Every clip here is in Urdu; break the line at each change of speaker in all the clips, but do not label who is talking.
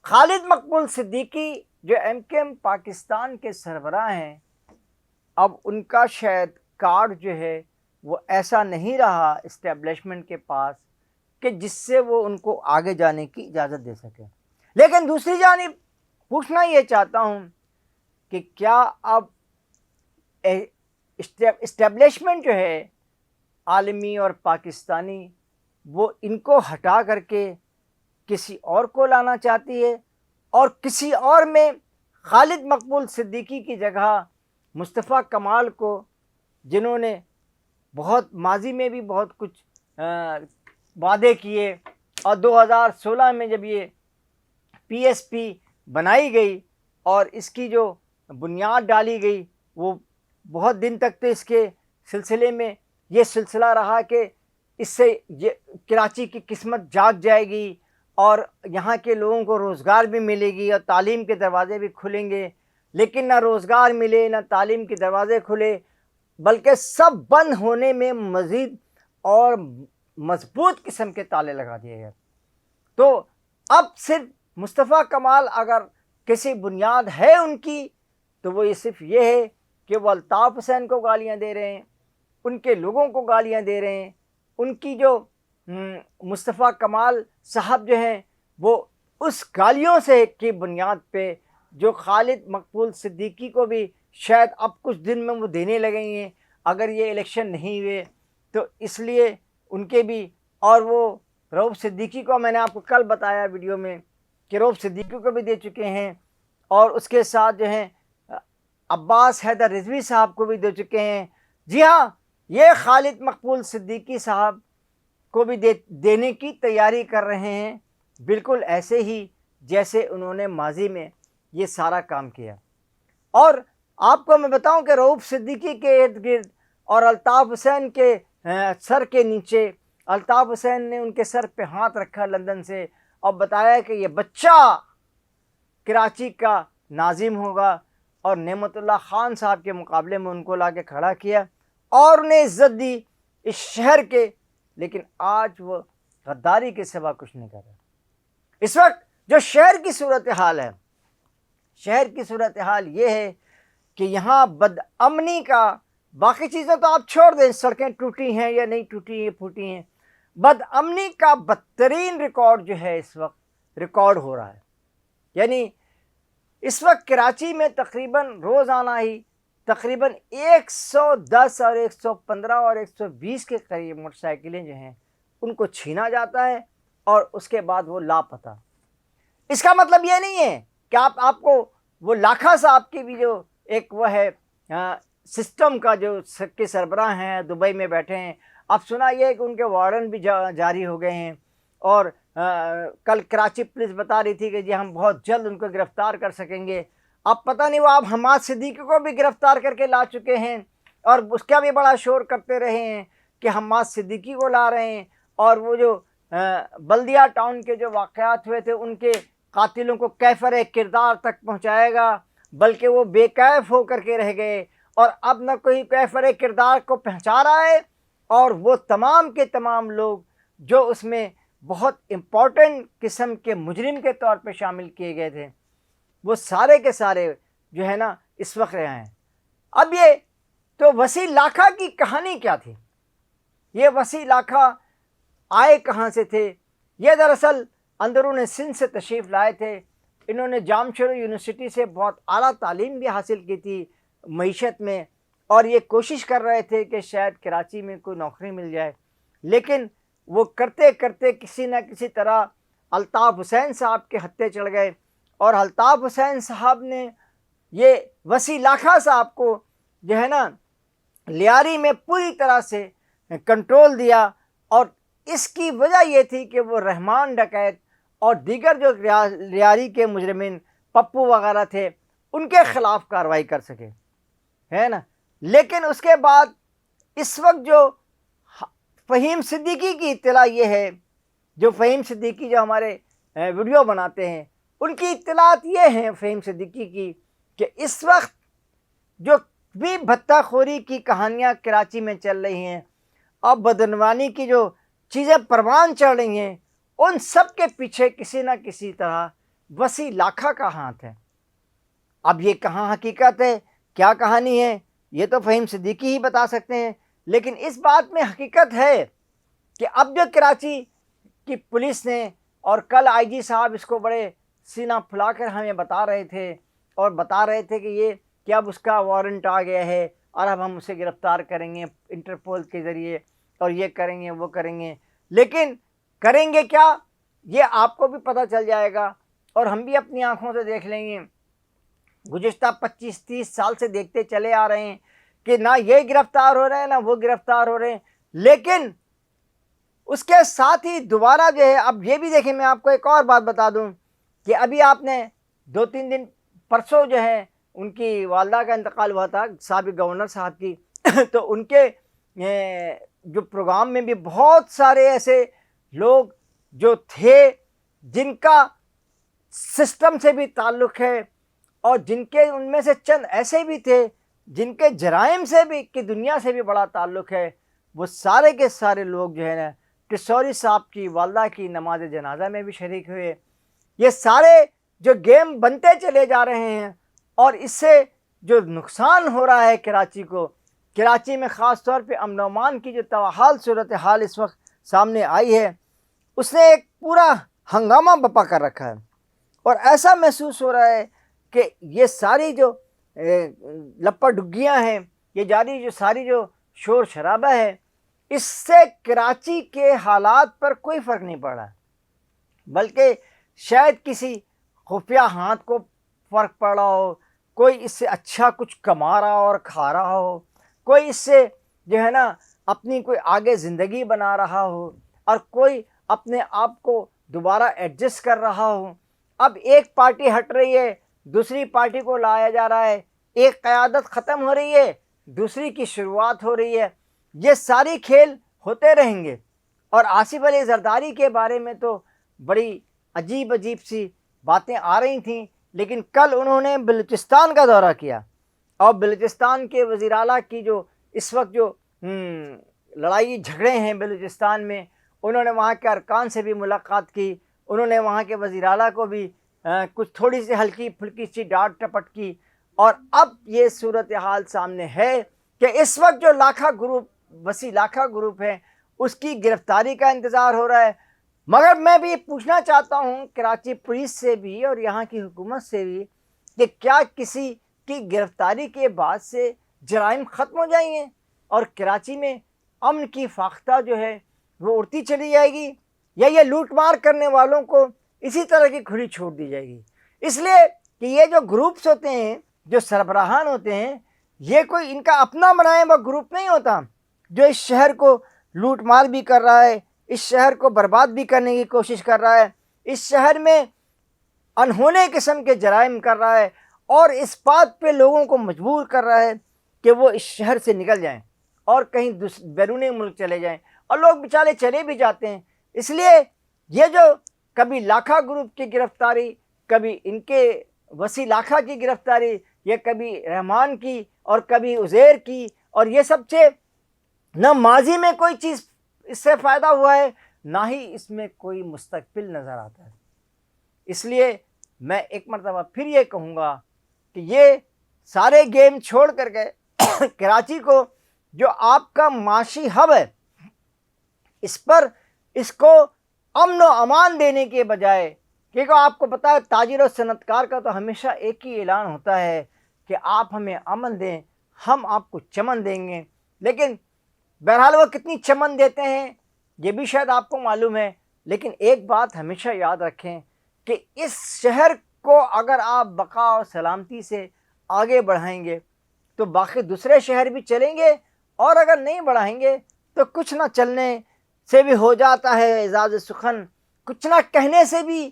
خالد مقبول صدیقی جو ایم کے ایم پاکستان کے سربراہ ہیں، اب ان کا شاید کارڈ جو ہے وہ ایسا نہیں رہا اسٹیبلشمنٹ کے پاس کہ جس سے وہ ان کو آگے جانے کی اجازت دے سکے. لیکن دوسری جانب پوچھنا یہ چاہتا ہوں کہ کیا اب اسٹیبلشمنٹ جو ہے عالمی اور پاکستانی وہ ان کو ہٹا کر کے کسی اور کو لانا چاہتی ہے، اور کسی اور میں خالد مقبول صدیقی کی جگہ مصطفیٰ کمال کو، جنہوں نے بہت ماضی میں بھی بہت کچھ وعدے کیے، اور 2016 میں جب یہ پی ایس پی بنائی گئی اور اس کی جو بنیاد ڈالی گئی، وہ بہت دن تک تو اس کے سلسلے میں یہ سلسلہ رہا کہ اس سے یہ کراچی کی قسمت جاگ جائے گی اور یہاں کے لوگوں کو روزگار بھی ملے گی اور تعلیم کے دروازے بھی کھلیں گے. لیکن نہ روزگار ملے، نہ تعلیم کے دروازے کھلے، بلکہ سب بند ہونے میں مزید اور مضبوط قسم کے تالے لگا دیے گئے. تو اب صرف مصطفیٰ کمال اگر کسی بنیاد ہے ان کی، تو وہ صرف یہ ہے کہ وہ الطاف حسین کو گالیاں دے رہے ہیں، ان کے لوگوں کو گالیاں دے رہے ہیں. ان کی جو مصطفیٰ کمال صاحب جو ہیں وہ اس گالیوں سے کی بنیاد پہ جو خالد مقبول صدیقی کو بھی شاید اب کچھ دن میں وہ دینے لگے ہیں اگر یہ الیکشن نہیں ہوئے تو، اس لیے ان کے بھی، اور وہ رؤوف صدیقی کو میں نے آپ کو کل بتایا ویڈیو میں کہ رؤوف صدیقی کو بھی دے چکے ہیں، اور اس کے ساتھ جو ہیں عباس حیدر رضوی صاحب کو بھی دے چکے ہیں. جی ہاں، یہ خالد مقبول صدیقی صاحب کو بھی دینے کی تیاری کر رہے ہیں، بالکل ایسے ہی جیسے انہوں نے ماضی میں یہ سارا کام کیا. اور آپ کو میں بتاؤں کہ رؤوف صدیقی کے ارد گرد اور الطاف حسین کے سر کے نیچے، الطاف حسین نے ان کے سر پہ ہاتھ رکھا لندن سے اور بتایا کہ یہ بچہ کراچی کا ناظم ہوگا، اور نعمت اللہ خان صاحب کے مقابلے میں ان کو لا کے کھڑا کیا اور انہیں عزت دی اس شہر کے. لیکن آج وہ غداری کے سوا کچھ نہیں کر رہا. اس وقت جو شہر کی صورتحال ہے، شہر کی صورتحال یہ ہے کہ یہاں بد امنی کا، باقی چیزیں تو آپ چھوڑ دیں، سڑکیں ٹوٹی ہیں یا نہیں ٹوٹی ہیں، پھوٹی ہیں، بد امنی کا بدترین ریکارڈ جو ہے اس وقت ریکارڈ ہو رہا ہے. یعنی اس وقت کراچی میں تقریباً روزانہ ہی تقریباً 110 اور 115 اور 120 کے قریب موٹر سائیکلیں جو ہیں ان کو چھینا جاتا ہے اور اس کے بعد وہ لاپتہ. اس کا مطلب یہ نہیں ہے کہ آپ کو وہ لاکھا صاحب کی بھی جو ایک وہ ہے سسٹم کا جو کے سربراہ ہیں دبئی میں بیٹھے ہیں، اب سنا یہ ہے کہ ان کے وارنٹ بھی جاری ہو گئے ہیں، اور کل کراچی پولیس بتا رہی تھی کہ جی ہم بہت جلد ان کو گرفتار کر سکیں گے. اب پتہ نہیں وہ آپ حماد صدیقی کو بھی گرفتار کر کے لا چکے ہیں، اور اس کا بھی بڑا شور کرتے رہے ہیں کہ حماد صدیقی کو لا رہے ہیں، اور وہ جو بلدیہ ٹاؤن کے جو واقعات ہوئے تھے ان کے قاتلوں کو کیفر کردار تک پہنچائے گا، بلکہ وہ بے کیف ہو کر کے رہ گئے، اور اب نہ کوئی کیفر کردار کو پہنچا رہا ہے، اور وہ تمام کے تمام لوگ جو اس میں بہت امپورٹنٹ قسم کے مجرم کے طور پہ شامل کیے گئے تھے، وہ سارے کے سارے جو ہے نا اس وقت رہے ہیں. اب یہ تو وسیع لاکھا کی کہانی کیا تھی؟ یہ وسیع لاکھا آئے کہاں سے تھے؟ یہ دراصل اندرون سندھ سے تشریف لائے تھے. انہوں نے جامشورو یونیورسٹی سے بہت اعلیٰ تعلیم بھی حاصل کی تھی معیشت میں، اور یہ کوشش کر رہے تھے کہ شاید کراچی میں کوئی نوکری مل جائے. لیکن وہ کرتے کرتے کسی نہ کسی طرح الطاف حسین صاحب کے ہتھے چڑھ گئے، اور الطاف حسین صاحب نے یہ وسیع لاکھا صاحب کو جو ہے نا لیاری میں پوری طرح سے کنٹرول دیا. اور اس کی وجہ یہ تھی کہ وہ رحمان ڈکیت اور دیگر جو لیاری کے مجرمین پپو وغیرہ تھے ان کے خلاف کارروائی کر سکے، ہے نا. لیکن اس کے بعد اس وقت جو فہیم صدیقی کی اطلاع یہ ہے، جو فہیم صدیقی جو ہمارے ویڈیو بناتے ہیں ان کی اطلاعات یہ ہیں فہیم صدیقی کی، کہ اس وقت جو بھی بھتہ خوری کی کہانیاں کراچی میں چل رہی ہیں اور بدعنوانی کی جو چیزیں پروان چڑھ رہی ہیں، ان سب کے پیچھے کسی نہ کسی طرح وسیع لاکھا کا ہاتھ ہے۔ اب یہ کہاں حقیقت ہے، کیا کہانی ہے، یہ تو فہیم صدیقی ہی بتا سکتے ہیں، لیکن اس بات میں حقیقت ہے کہ اب جو کراچی کی پولیس نے، اور کل آئی جی صاحب اس کو بڑے سینہ پھلا کر ہمیں بتا رہے تھے، اور بتا رہے تھے کہ یہ کہ اب اس کا وارنٹ آ گیا ہے اور اب ہم اسے گرفتار کریں گے انٹرپول کے ذریعے، اور یہ کریں گے وہ کریں گے، لیکن کریں گے کیا یہ آپ کو بھی پتہ چل جائے گا، اور ہم بھی اپنی آنکھوں سے دیکھ لیں گے۔ گزشتہ 25-30 سال سے دیکھتے چلے آ رہے ہیں کہ نہ یہ گرفتار ہو رہے ہیں نہ وہ گرفتار ہو رہے ہیں، لیکن اس کے ساتھ ہی دوبارہ جو ہے، اب یہ بھی دیکھیں، میں آپ کو ایک اور بات بتا دوں کہ ابھی آپ نے 2-3 دن پرسوں جو ہے ان کی والدہ کا انتقال ہوا تھا، سابق گورنر صاحب کی تو ان کے جو پروگرام میں بھی بہت سارے ایسے لوگ جو تھے جن کا سسٹم سے بھی تعلق ہے، اور جن کے ان میں سے چند ایسے بھی تھے جن کے جرائم سے بھی کی دنیا سے بھی بڑا تعلق ہے، وہ سارے کے سارے لوگ جو ہے نا ٹسوری صاحب کی والدہ کی نماز جنازہ میں بھی شریک ہوئے۔ یہ سارے جو گیم بنتے چلے جا رہے ہیں، اور اس سے جو نقصان ہو رہا ہے کراچی کو، کراچی میں خاص طور پہ امن و امان کی جو تواحال صورتحال اس وقت سامنے آئی ہے، اس نے ایک پورا ہنگامہ بپا کر رکھا ہے، اور ایسا محسوس ہو رہا ہے کہ یہ ساری جو لپا ڈگیاں ہیں، یہ جاری جو ساری جو شور شرابہ ہے، اس سے کراچی کے حالات پر کوئی فرق نہیں پڑ رہا، بلکہ شاید کسی خفیہ ہاتھ کو فرق پڑ رہا ہو، کوئی اس سے اچھا کچھ کما رہا ہو اور کھا رہا ہو، کوئی اس سے جو ہے نا اپنی کوئی آگے زندگی بنا رہا ہو، اور کوئی اپنے آپ کو دوبارہ ایڈجسٹ کر رہا ہو۔ اب ایک پارٹی ہٹ رہی ہے، دوسری پارٹی کو لایا جا رہا ہے، ایک قیادت ختم ہو رہی ہے، دوسری کی شروعات ہو رہی ہے، یہ ساری کھیل ہوتے رہیں گے۔ اور آصف علی زرداری کے بارے میں تو بڑی عجیب سی باتیں آ رہی تھیں، لیکن کل انہوں نے بلوچستان کا دورہ کیا، اور بلوچستان کے وزیر اعلیٰ کی جو اس وقت جو لڑائی جھگڑے ہیں بلوچستان میں، انہوں نے وہاں کے ارکان سے بھی ملاقات کی، انہوں نے وہاں کے وزیر اعلیٰ کو بھی کچھ تھوڑی سی ہلکی پھلکی سی ڈانٹ ٹپٹ کی، اور اب یہ صورتحال سامنے ہے کہ اس وقت جو لاکھا گروپ، وسیع لاکھا گروپ ہے، اس کی گرفتاری کا انتظار ہو رہا ہے۔ مگر میں بھی پوچھنا چاہتا ہوں کراچی پولیس سے بھی اور یہاں کی حکومت سے بھی کہ کیا کسی کی گرفتاری کے بعد سے جرائم ختم ہو جائیں گے اور کراچی میں امن کی فاختہ جو ہے وہ اڑتی چلی جائے گی، یا یہ لوٹ مار کرنے والوں کو اسی طرح کی کھلی چھوڑ دی جائے گی؟ اس لیے کہ یہ جو گروپس ہوتے ہیں، جو سربراہان ہوتے ہیں، یہ کوئی ان کا اپنا بنایا ہوا گروپ نہیں ہوتا جو اس شہر کو لوٹ مار بھی کر رہا ہے، اس شہر کو برباد بھی کرنے کی کوشش کر رہا ہے، اس شہر میں انہونے قسم کے جرائم کر رہا ہے، اور اس بات پہ لوگوں کو مجبور کر رہا ہے کہ وہ اس شہر سے نکل جائیں اور کہیں بیرون ملک چلے جائیں، اور لوگ بیچارے چلے بھی جاتے ہیں۔ اس لیے یہ جو کبھی لاکھا گروپ کی گرفتاری، کبھی ان کے وسیع لاکھا کی گرفتاری، یہ کبھی رحمان کی اور کبھی عزیر کی، اور یہ سب سے نہ ماضی میں کوئی چیز اس سے فائدہ ہوا ہے، نہ ہی اس میں کوئی مستقبل نظر آتا ہے۔ اس لیے میں ایک مرتبہ پھر یہ کہوں گا کہ یہ سارے گیم چھوڑ کر کے کراچی کو جو آپ کا معاشی ہب ہے، اس پر اس کو امن و امان دینے کے بجائے، کیونکہ آپ کو پتہ ہے تاجر و صنعت کار کا تو ہمیشہ ایک ہی اعلان ہوتا ہے کہ آپ ہمیں امن دیں، ہم آپ کو چمن دیں گے، لیکن بہرحال وہ کتنی چمن دیتے ہیں یہ بھی شاید آپ کو معلوم ہے۔ لیکن ایک بات ہمیشہ یاد رکھیں کہ اس شہر کو اگر آپ بقا اور سلامتی سے آگے بڑھائیں گے تو باقی دوسرے شہر بھی چلیں گے، اور اگر نہیں بڑھائیں گے تو کچھ نہ چلنے سے بھی ہو جاتا ہے اعزاز سخن، کچھ نہ کہنے سے بھی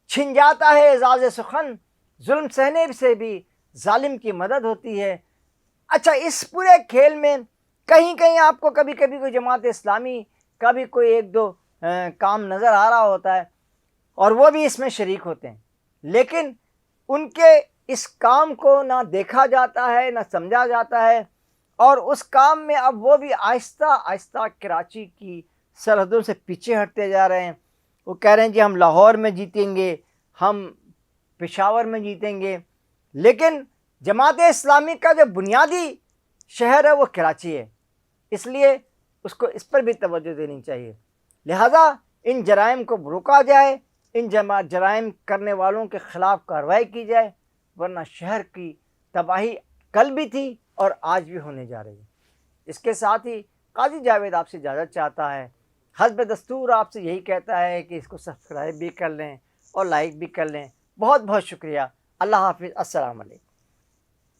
چھن جاتا ہے اعزاز سخن، ظلم سہنے سے بھی ظالم کی مدد ہوتی ہے۔ اچھا، اس پورے کھیل میں کہیں کہیں آپ کو کبھی کبھی کوئی جماعت اسلامی کا بھی کوئی ایک دو کام نظر آ رہا ہوتا ہے، اور وہ بھی اس میں شریک ہوتے ہیں، لیکن ان کے اس کام کو نہ دیکھا جاتا ہے نہ سمجھا جاتا ہے، اور اس کام میں اب وہ بھی آہستہ آہستہ کراچی کی سرحدوں سے پیچھے ہٹتے جا رہے ہیں۔ وہ کہہ رہے ہیں جی ہم لاہور میں جیتیں گے، ہم پشاور میں جیتیں گے، لیکن جماعت اسلامی کا جو بنیادی شہر ہے وہ کراچی ہے، اس لیے اس کو اس پر بھی توجہ دینی چاہیے۔ لہذا ان جرائم کو روکا جائے، ان جرائم کرنے والوں کے خلاف کارروائی کی جائے، ورنہ شہر کی تباہی کل بھی تھی اور آج بھی ہونے جا رہی ہے۔ اس کے ساتھ ہی قاضی جاوید آپ سے اجازت چاہتا ہے، حسب دستور آپ سے یہی کہتا ہے کہ اس کو سبسکرائب بھی کر لیں اور لائک بھی کر لیں۔ بہت بہت شکریہ۔ اللہ حافظ۔ السلام علیکم۔